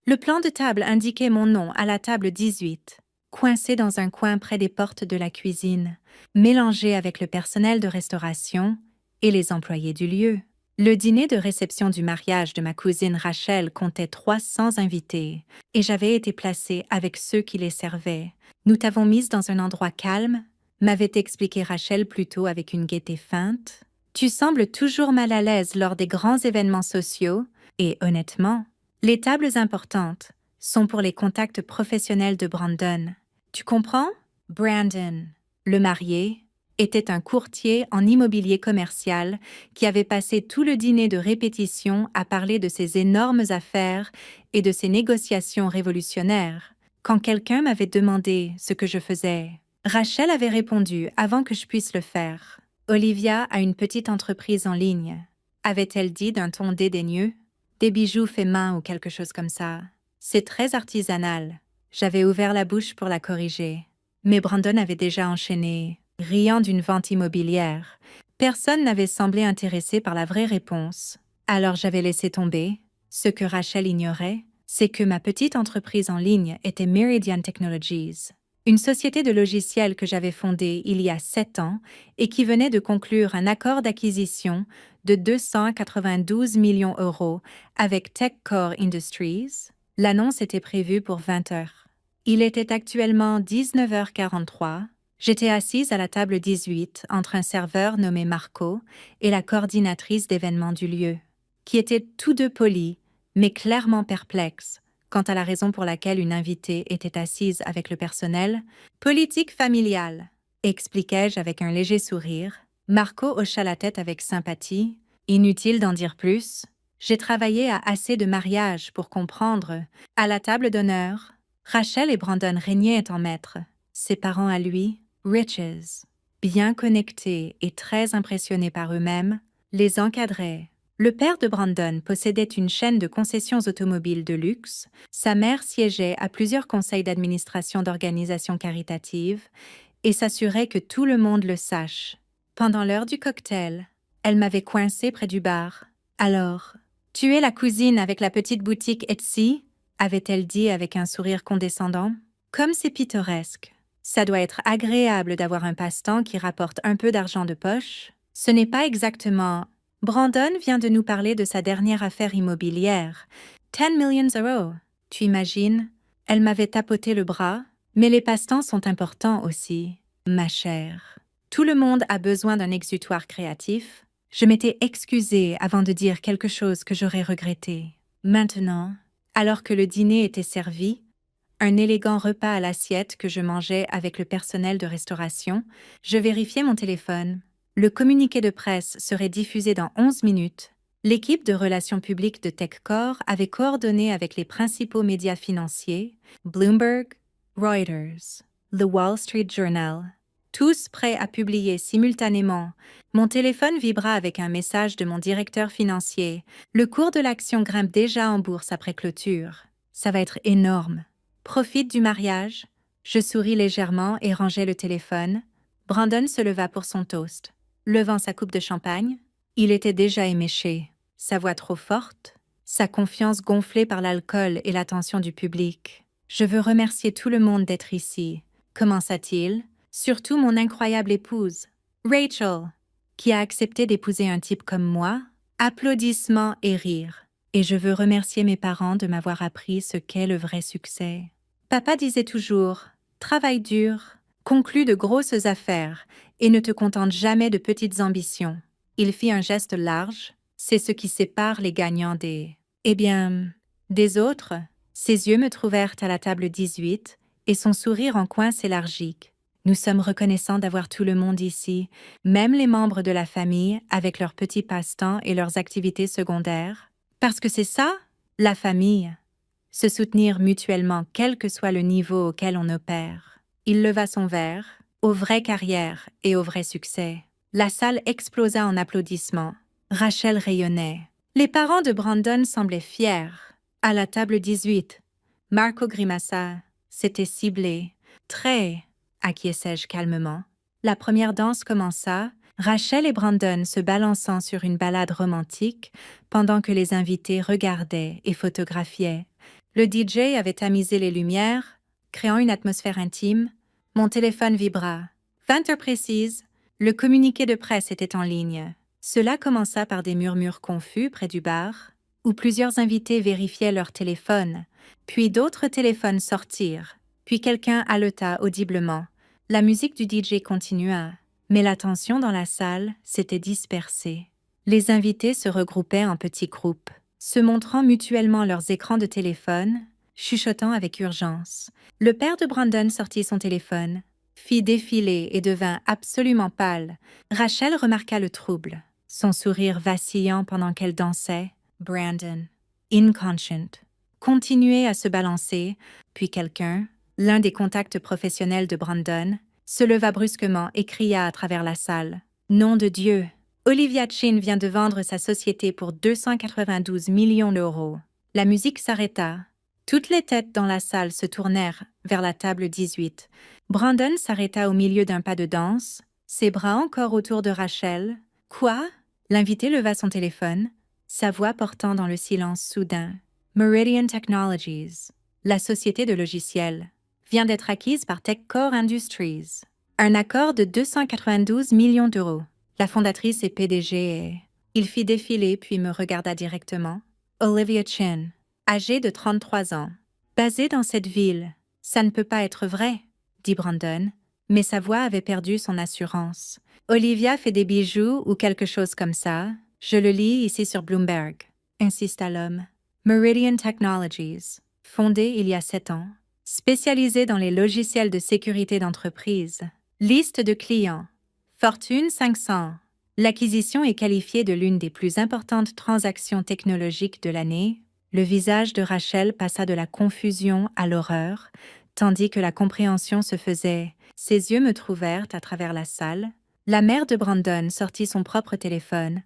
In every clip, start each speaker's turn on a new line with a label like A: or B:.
A: Le plan de table indiquait mon nom à la table 18, coincé dans un coin près des portes de la cuisine, mélangé avec le personnel de restauration et les employés du lieu. Le dîner de réception du mariage de ma cousine Rachel comptait 300 invités, et j'avais été placée avec ceux qui les servaient. Nous t'avons mise dans un endroit calme, m'avait expliqué Rachel plus tôt avec une gaieté feinte. Tu sembles toujours mal à l'aise lors des grands événements sociaux, et honnêtement, les tables importantes sont pour les contacts professionnels de Brandon. Tu comprends? Brandon, le marié, était un courtier en immobilier commercial qui avait passé tout le dîner de répétition à parler de ses énormes affaires et de ses négociations révolutionnaires. Quand quelqu'un m'avait demandé ce que je faisais, Rachel avait répondu avant que je puisse le faire. Olivia a une petite entreprise en ligne, avait-elle dit d'un ton dédaigneux. Des bijoux faits main ou quelque chose comme ça. C'est très artisanal. J'avais ouvert la bouche pour la corriger. Mais Brandon avait déjà enchaîné, riant d'une vente immobilière. Personne n'avait semblé intéressé par la vraie réponse. Alors j'avais laissé tomber. Ce que Rachel ignorait, c'est que ma petite entreprise en ligne était Meridian Technologies, une société de logiciels que j'avais fondée il y a 7 ans et qui venait de conclure un accord d'acquisition de 292 millions d'euros avec TechCore Industries. L'annonce était prévue pour 20 heures. Il était actuellement 19h43. J'étais assise à la table 18 entre un serveur nommé Marco et la coordinatrice d'événements du lieu, qui étaient tous deux polis, mais clairement perplexes quant à la raison pour laquelle une invitée était assise avec le personnel. Politique familiale, expliquai-je avec un léger sourire. Marco hocha la tête avec sympathie. Inutile d'en dire plus. J'ai travaillé à assez de mariages pour comprendre. À la table d'honneur, Rachel et Brandon régnaient en maître. Ses parents à lui, Riches, bien connectés et très impressionnés par eux-mêmes, les encadraient. Le père de Brandon possédait une chaîne de concessions automobiles de luxe. Sa mère siégeait à plusieurs conseils d'administration d'organisations caritatives et s'assurait que tout le monde le sache. Pendant l'heure du cocktail, elle m'avait coincée près du bar. « Alors, tu es la cousine avec la petite boutique Etsy ?» avait-elle dit avec un sourire condescendant. « Comme c'est pittoresque. Ça doit être agréable d'avoir un passe-temps qui rapporte un peu d'argent de poche. Ce n'est pas exactement... » Brandon vient de nous parler de sa dernière affaire immobilière. 10 millions d'euros. Tu imagines? Elle m'avait tapoté le bras. Mais les passe-temps sont importants aussi, ma chère. Tout le monde a besoin d'un exutoire créatif. Je m'étais excusée avant de dire quelque chose que j'aurais regretté. Maintenant, alors que le dîner était servi, un élégant repas à l'assiette que je mangeais avec le personnel de restauration, je vérifiais mon téléphone. Le communiqué de presse serait diffusé dans 11 minutes. L'équipe de relations publiques de TechCore avait coordonné avec les principaux médias financiers, Bloomberg, Reuters, The Wall Street Journal, tous prêts à publier simultanément. Mon téléphone vibra avec un message de mon directeur financier. Le cours de l'action grimpe déjà en bourse après clôture. Ça va être énorme. Profite du mariage. Je souris légèrement et rangeai le téléphone. Brandon se leva pour son toast. Levant sa coupe de champagne, il était déjà éméché. Sa voix trop forte, sa confiance gonflée par l'alcool et l'attention du public. « Je veux remercier tout le monde d'être ici. » commença-t-il. Surtout mon incroyable épouse, Rachel, qui a accepté d'épouser un type comme moi. Applaudissements et rires. Et je veux remercier mes parents de m'avoir appris ce qu'est le vrai succès. Papa disait toujours « Travaille dur, conclus de grosses affaires et ne te contente jamais de petites ambitions. » Il fit un geste large. C'est ce qui sépare les gagnants des... Eh bien, des autres. Ses yeux me trouvèrent à la table 18 et son sourire en coin s'élargit. Nous sommes reconnaissants d'avoir tout le monde ici, même les membres de la famille avec leurs petits passe-temps et leurs activités secondaires. Parce que c'est ça, la famille. Se soutenir mutuellement quel que soit le niveau auquel on opère. Il leva son verre, aux vraies carrières et aux vrais succès. La salle explosa en applaudissements. Rachel rayonnait. Les parents de Brandon semblaient fiers. À la table 18, Marco grimaça. C'était ciblé. Très, acquiesçai-je calmement. La première danse commença, Rachel et Brandon se balançant sur une ballade romantique pendant que les invités regardaient et photographiaient. Le DJ avait tamisé les lumières, créant une atmosphère intime. Mon téléphone vibra. 20 heures précises, le communiqué de presse était en ligne. Cela commença par des murmures confus près du bar, où plusieurs invités vérifiaient leur téléphone, puis d'autres téléphones sortirent, puis quelqu'un haleta audiblement. La musique du DJ continua, mais l'attention dans la salle s'était dispersée. Les invités se regroupaient en petits groupes, se montrant mutuellement leurs écrans de téléphone, chuchotant avec urgence. Le père de Brandon sortit son téléphone, fit défiler et devint absolument pâle. Rachel remarqua le trouble, son sourire vacillant pendant qu'elle dansait. Brandon, inconscient, continuait à se balancer, puis quelqu'un, l'un des contacts professionnels de Brandon, se leva brusquement et cria à travers la salle. « Nom de Dieu! Olivia Chin vient de vendre sa société pour 292 millions d'euros. » La musique s'arrêta. Toutes les têtes dans la salle se tournèrent vers la table 18. Brandon s'arrêta au milieu d'un pas de danse, ses bras encore autour de Rachel. « Quoi? » L'invité leva son téléphone, sa voix portant dans le silence soudain. « Meridian Technologies, la société de logiciels, vient d'être acquise par TechCore Industries. Un accord de 292 millions d'euros. La fondatrice et PDG est... » Il fit défiler puis me regarda directement. « Olivia Chin, âgée de 33 ans. Basée dans cette ville. Ça ne peut pas être vrai, » dit Brandon, mais sa voix avait perdu son assurance. « Olivia fait des bijoux ou quelque chose comme ça. Je le lis ici sur Bloomberg, » insista l'homme. « Meridian Technologies, fondée il y a 7 ans. Spécialisée dans les logiciels de sécurité d'entreprise. Liste de clients. Fortune 500. L'acquisition est qualifiée de l'une des plus importantes transactions technologiques de l'année. » Le visage de Rachel passa de la confusion à l'horreur, tandis que la compréhension se faisait. Ses yeux me trouvèrent à travers la salle. La mère de Brandon sortit son propre téléphone,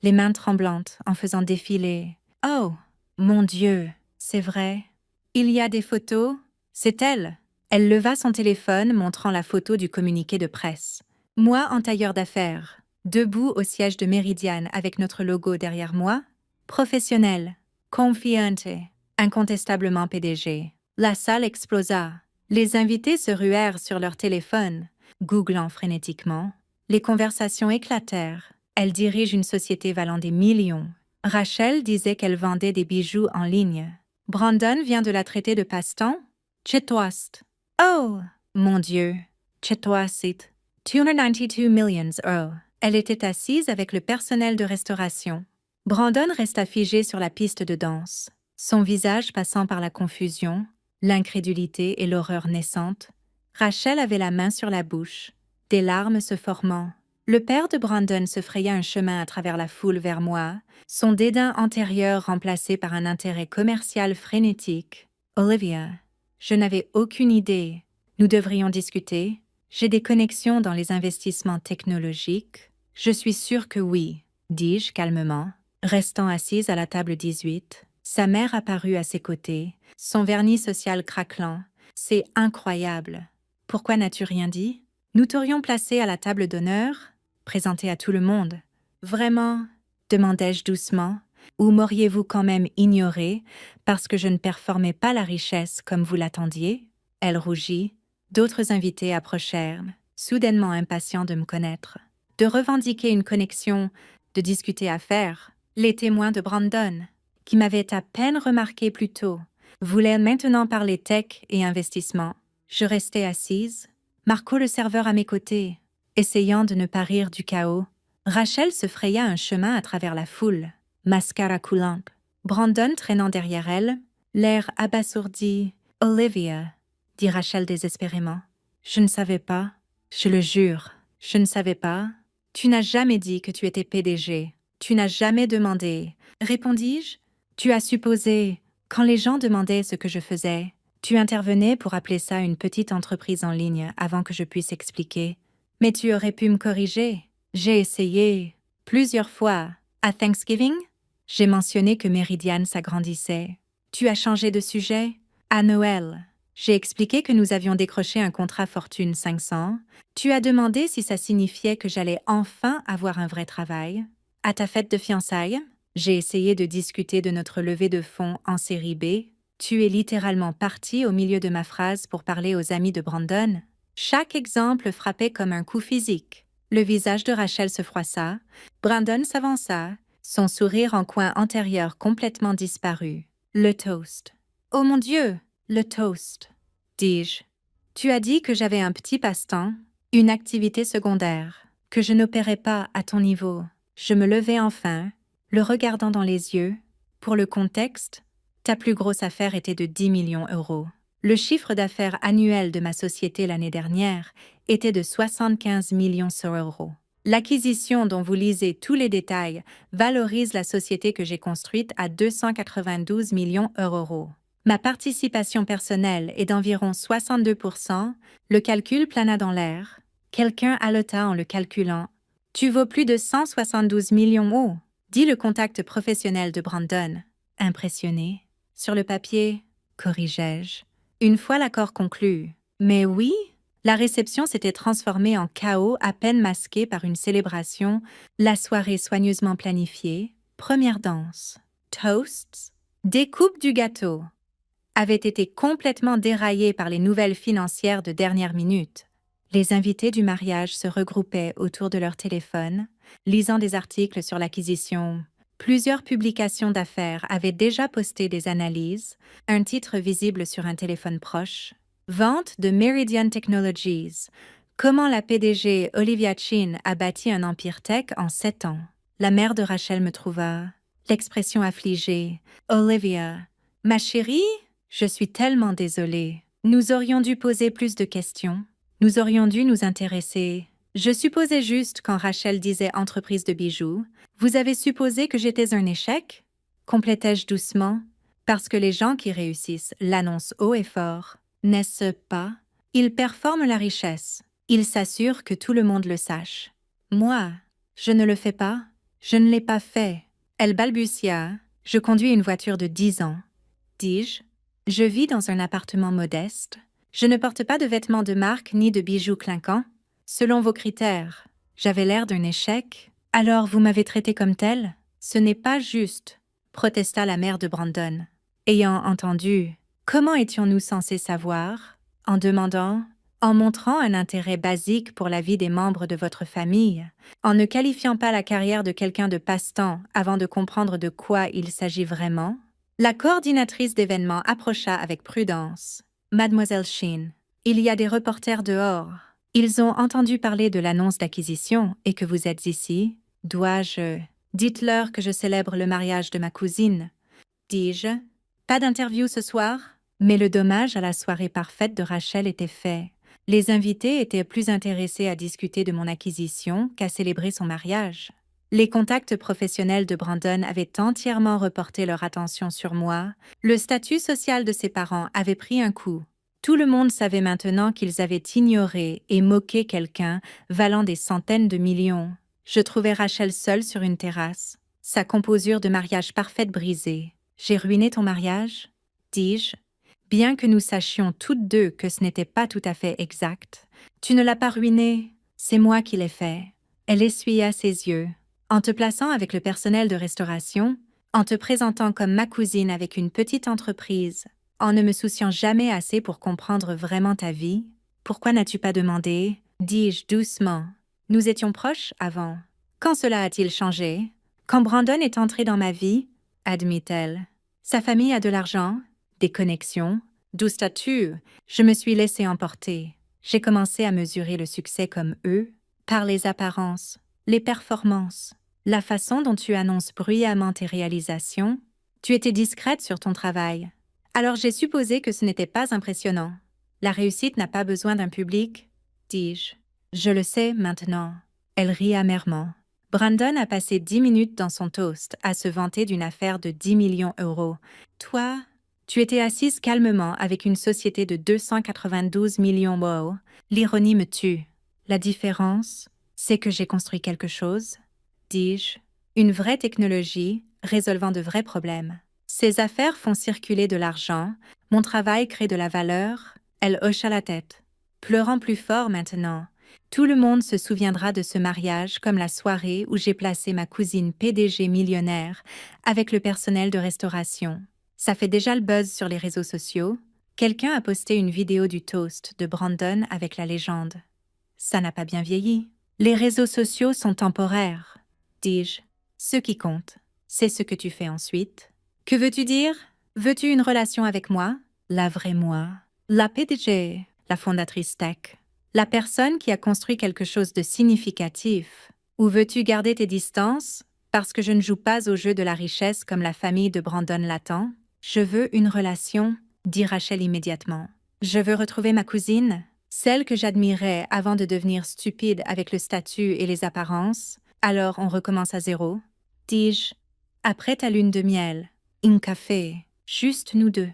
A: les mains tremblantes en faisant défiler. « Oh, mon Dieu, c'est vrai. Il y a des photos. C'est elle. » Elle leva son téléphone, montrant la photo du communiqué de presse. Moi en tailleur d'affaires, debout au siège de Meridian avec notre logo derrière moi. Professionnel, confiante, incontestablement PDG. La salle explosa. Les invités se ruèrent sur leur téléphone, googlant frénétiquement. Les conversations éclatèrent. Elle dirige une société valant des millions. Rachel disait qu'elle vendait des bijoux en ligne. Brandon vient de la traiter de passe-temps. Chetoast. Oh, mon Dieu. Chetoasit. 292 millions €. Elle était assise avec le personnel de restauration. Brandon resta figé sur la piste de danse, son visage passant par la confusion, l'incrédulité et l'horreur naissante. Rachel avait la main sur la bouche, des larmes se formant. Le père de Brandon se fraya un chemin à travers la foule vers moi, son dédain antérieur remplacé par un intérêt commercial frénétique. « Olivia, je n'avais aucune idée. Nous devrions discuter. J'ai des connexions dans les investissements technologiques. » « Je suis sûre que oui, » dis-je calmement, restant assise à la table 18. Sa mère apparut à ses côtés, son vernis social craquelant. « C'est incroyable. Pourquoi n'as-tu rien dit? Nous t'aurions placé à la table d'honneur, présenté à tout le monde. »« Vraiment ?» demandai-je doucement. « Ou m'auriez-vous quand même ignoré parce que je ne performais pas la richesse comme vous l'attendiez ?» Elle rougit. D'autres invités approchèrent, soudainement impatients de me connaître, de revendiquer une connexion, de discuter affaires. Les témoins de Brandon, qui m'avaient à peine remarqué plus tôt, voulaient maintenant parler tech et investissement. Je restais assise, Marco le serveur à mes côtés, essayant de ne pas rire du chaos. Rachel se fraya un chemin à travers la foule, mascara coulant. Brandon traînant derrière elle, l'air abasourdi. « Olivia, » dit Rachel désespérément. « Je ne savais pas. Je le jure, je ne savais pas. Tu n'as jamais dit que tu étais PDG. Tu n'as jamais demandé. » Répondis-je. « Tu as supposé. Quand les gens demandaient ce que je faisais, tu intervenais pour appeler ça une petite entreprise en ligne avant que je puisse expliquer. Mais tu aurais pu me corriger. J'ai essayé. Plusieurs fois. À Thanksgiving, j'ai mentionné que Meridian s'agrandissait. Tu as changé de sujet. À Noël, j'ai expliqué que nous avions décroché un contrat Fortune 500. Tu as demandé si ça signifiait que j'allais enfin avoir un vrai travail. À ta fête de fiançailles, j'ai essayé de discuter de notre levée de fonds en série B. Tu es littéralement parti au milieu de ma phrase pour parler aux amis de Brandon. Chaque exemple frappait comme un coup physique. Le visage de Rachel se froissa, Brandon s'avança, son sourire en coin antérieur complètement disparu. Le toast. Oh mon Dieu, le toast, dis-je. Tu as dit que j'avais un petit passe-temps, une activité secondaire, que je n'opérais pas à ton niveau. Je me levai enfin, le regardant dans les yeux. Pour le contexte, ta plus grosse affaire était de 10 millions €. Le chiffre d'affaires annuel de ma société l'année dernière était de 75 millions €. L'acquisition dont vous lisez tous les détails valorise la société que j'ai construite à 292 millions €. Ma participation personnelle est d'environ 62%, le calcul plana dans l'air. Quelqu'un haleta en le calculant. Tu vaux plus de 172 millions €, dit le contact professionnel de Brandon. Impressionné. Sur le papier, corrigeai-je. Une fois l'accord conclu. Mais oui, la réception s'était transformée en chaos à peine masqué par une célébration, la soirée soigneusement planifiée, première danse, toasts, découpe du gâteau, avait été complètement déraillée par les nouvelles financières de dernière minute. Les invités du mariage se regroupaient autour de leur téléphone, lisant des articles sur l'acquisition. Plusieurs publications d'affaires avaient déjà posté des analyses, un titre visible sur un téléphone proche. Vente de Meridian Technologies. Comment la PDG Olivia Chin a bâti un empire tech en 7 ans. La mère de Rachel me trouva. L'expression affligée. Olivia. Ma chérie? Je suis tellement désolée. Nous aurions dû poser plus de questions. Nous aurions dû nous intéresser. Je supposais juste quand Rachel disait entreprise de bijoux. Vous avez supposé que j'étais un échec? Complétai-je doucement. Parce que les gens qui réussissent l'annoncent haut et fort. N'est-ce pas? Ils performent la richesse. Ils s'assurent que tout le monde le sache. Moi, je ne le fais pas. Je ne l'ai pas fait. Elle balbutia. Je conduis une voiture de 10 ans. Dis-je. Je vis dans un appartement modeste. Je ne porte pas de vêtements de marque ni de bijoux clinquants. Selon vos critères, j'avais l'air d'un échec. Alors vous m'avez traité comme tel? Ce n'est pas juste, protesta la mère de Brandon. Ayant entendu, comment étions-nous censés savoir? En demandant, en montrant un intérêt basique pour la vie des membres de votre famille, en ne qualifiant pas la carrière de quelqu'un de passe-temps avant de comprendre de quoi il s'agit vraiment? La coordinatrice d'événements approcha avec prudence. Mademoiselle Sheen, il y a des reporters dehors. Ils ont entendu parler de l'annonce d'acquisition et que vous êtes ici. Dois-je... Dites-leur que je célèbre le mariage de ma cousine. Dis-je. Pas d'interview ce soir? Mais le dommage à la soirée parfaite de Rachel était fait. Les invités étaient plus intéressés à discuter de mon acquisition qu'à célébrer son mariage. Les contacts professionnels de Brandon avaient entièrement reporté leur attention sur moi. Le statut social de ses parents avait pris un coup. Tout le monde savait maintenant qu'ils avaient ignoré et moqué quelqu'un valant des centaines de millions. Je trouvais Rachel seule sur une terrasse, sa composure de mariage parfaite brisée. « J'ai ruiné ton mariage ?» dis-je. Bien que nous sachions toutes deux que ce n'était pas tout à fait exact. « Tu ne l'as pas ruiné, c'est moi qui l'ai fait. » Elle essuya ses yeux. En te plaçant avec le personnel de restauration, en te présentant comme ma cousine avec une petite entreprise, en ne me souciant jamais assez pour comprendre vraiment ta vie, pourquoi n'as-tu pas demandé? Dis-je doucement. Nous étions proches avant. Quand cela a-t-il changé? Quand Brandon est entré dans ma vie, admit-elle. Sa famille a de l'argent, des connexions, du statut. Je me suis laissée emporter. J'ai commencé à mesurer le succès comme eux, par les apparences, les performances, la façon dont tu annonces bruyamment tes réalisations. Tu étais discrète sur ton travail. Alors j'ai supposé que ce n'était pas impressionnant. La réussite n'a pas besoin d'un public, dis-je. Je le sais maintenant. Elle rit amèrement. Brandon a passé 10 minutes dans son toast à se vanter d'une affaire de 10 millions €. Toi, tu étais assise calmement avec une société de 292 millions €. L'ironie me tue. La différence, c'est que j'ai construit quelque chose, dis-je. Une vraie technologie résolvant de vrais problèmes. Ces affaires font circuler de l'argent, mon travail crée de la valeur. Elle hocha la tête. Pleurant plus fort maintenant. Tout le monde se souviendra de ce mariage comme la soirée où j'ai placé ma cousine PDG millionnaire avec le personnel de restauration. Ça fait déjà le buzz sur les réseaux sociaux. Quelqu'un a posté une vidéo du toast de Brandon avec la légende. Ça n'a pas bien vieilli. Les réseaux sociaux sont temporaires, dis-je. Ce qui compte, c'est ce que tu fais ensuite. Que veux-tu dire? Veux-tu une relation avec moi? La vraie moi? La PDG, la fondatrice tech? La personne qui a construit quelque chose de significatif? Ou veux-tu garder tes distances parce que je ne joue pas au jeu de la richesse comme la famille de Brandon l'attend? Je veux une relation, dit Rachel immédiatement. Je veux retrouver ma cousine, celle que j'admirais avant de devenir stupide avec le statut et les apparences. Alors on recommence à zéro, dis-je. Après ta lune de miel, un café, juste nous deux.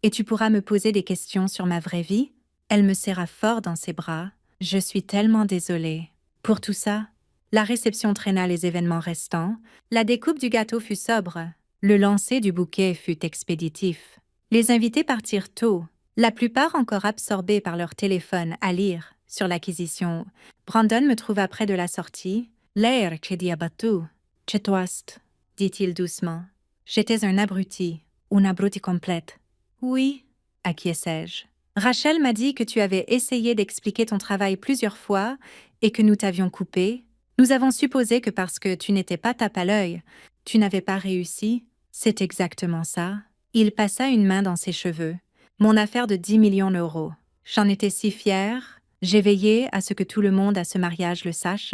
A: Et tu pourras me poser des questions sur ma vraie vie? Elle me serra fort dans ses bras. Je suis tellement désolée. Pour tout ça, la réception traîna les événements restants. La découpe du gâteau fut sobre. Le lancer du bouquet fut expéditif. Les invités partirent tôt, la plupart encore absorbés par leur téléphone à lire sur l'acquisition. Brandon me trouva près de la sortie. L'air che diabattu, che toast, dit-il doucement. J'étais un abruti, une abruti complète. Oui, acquiesçai-je. Rachel m'a dit que tu avais essayé d'expliquer ton travail plusieurs fois et que nous t'avions coupé. Nous avons supposé que parce que tu n'étais pas tape à l'œil, tu n'avais pas réussi. C'est exactement ça. Il passa une main dans ses cheveux. Mon affaire de 10 millions d'euros. J'en étais si fière. J'ai veillé à ce que tout le monde à ce mariage le sache.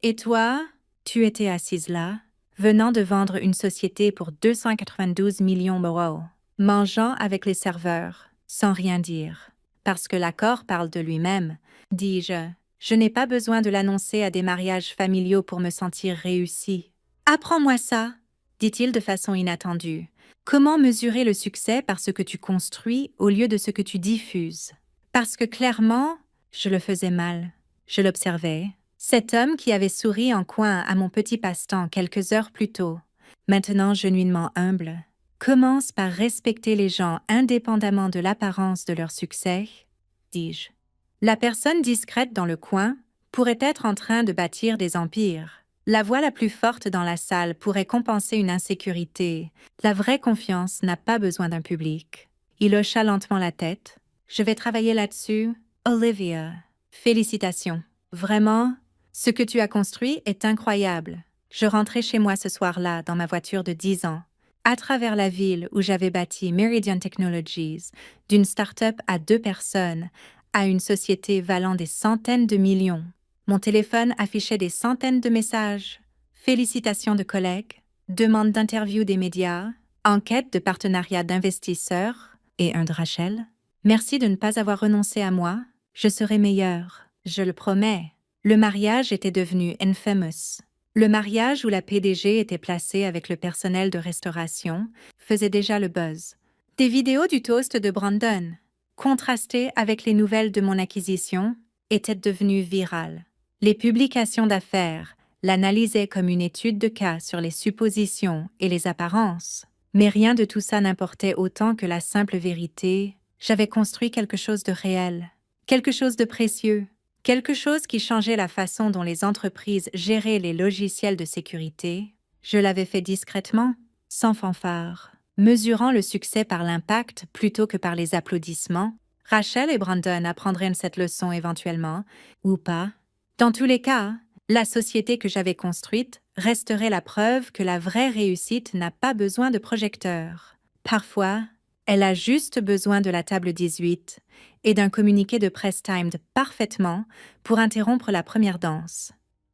A: Et toi, tu étais assise là, venant de vendre une société pour 292 millions d'euros, mangeant avec les serveurs, sans rien dire. Parce que l'accord parle de lui-même, dis-je. Je n'ai pas besoin de l'annoncer à des mariages familiaux pour me sentir réussie. Apprends-moi ça, dit-il de façon inattendue. Comment mesurer le succès par ce que tu construis au lieu de ce que tu diffuses? Parce que clairement, je le faisais mal. Je l'observais. Cet homme qui avait souri en coin à mon petit passe-temps quelques heures plus tôt, maintenant genuinement humble, commence par respecter les gens indépendamment de l'apparence de leur succès, dis-je. La personne discrète dans le coin pourrait être en train de bâtir des empires. La voix la plus forte dans la salle pourrait compenser une insécurité. La vraie confiance n'a pas besoin d'un public. Il hocha lentement la tête. Je vais travailler là-dessus. Olivia, félicitations. Vraiment, ce que tu as construit est incroyable. Je rentrais chez moi ce soir-là dans ma voiture de 10 ans, à travers la ville où j'avais bâti Meridian Technologies, d'une start-up à 2 personnes, à une société valant des centaines de millions. Mon téléphone affichait des centaines de messages, félicitations de collègues, demandes d'interview des médias, enquêtes de partenariat d'investisseurs et un de Rachel. Merci de ne pas avoir renoncé à moi, je serai meilleure, je le promets. Le mariage était devenu infamous. Le mariage où la PDG était placée avec le personnel de restauration faisait déjà le buzz. Des vidéos du toast de Brandon, contrastées avec les nouvelles de mon acquisition, étaient devenues virales. Les publications d'affaires l'analysaient comme une étude de cas sur les suppositions et les apparences. Mais rien de tout ça n'importait autant que la simple vérité. J'avais construit quelque chose de réel, quelque chose de précieux, quelque chose qui changeait la façon dont les entreprises géraient les logiciels de sécurité. Je l'avais fait discrètement, sans fanfare, mesurant le succès par l'impact plutôt que par les applaudissements. Rachel et Brandon apprendraient cette leçon éventuellement, ou pas. Dans tous les cas, la société que j'avais construite resterait la preuve que la vraie réussite n'a pas besoin de projecteur. Parfois, elle a juste besoin de la table 18 et d'un communiqué de presse timed parfaitement pour interrompre la première danse.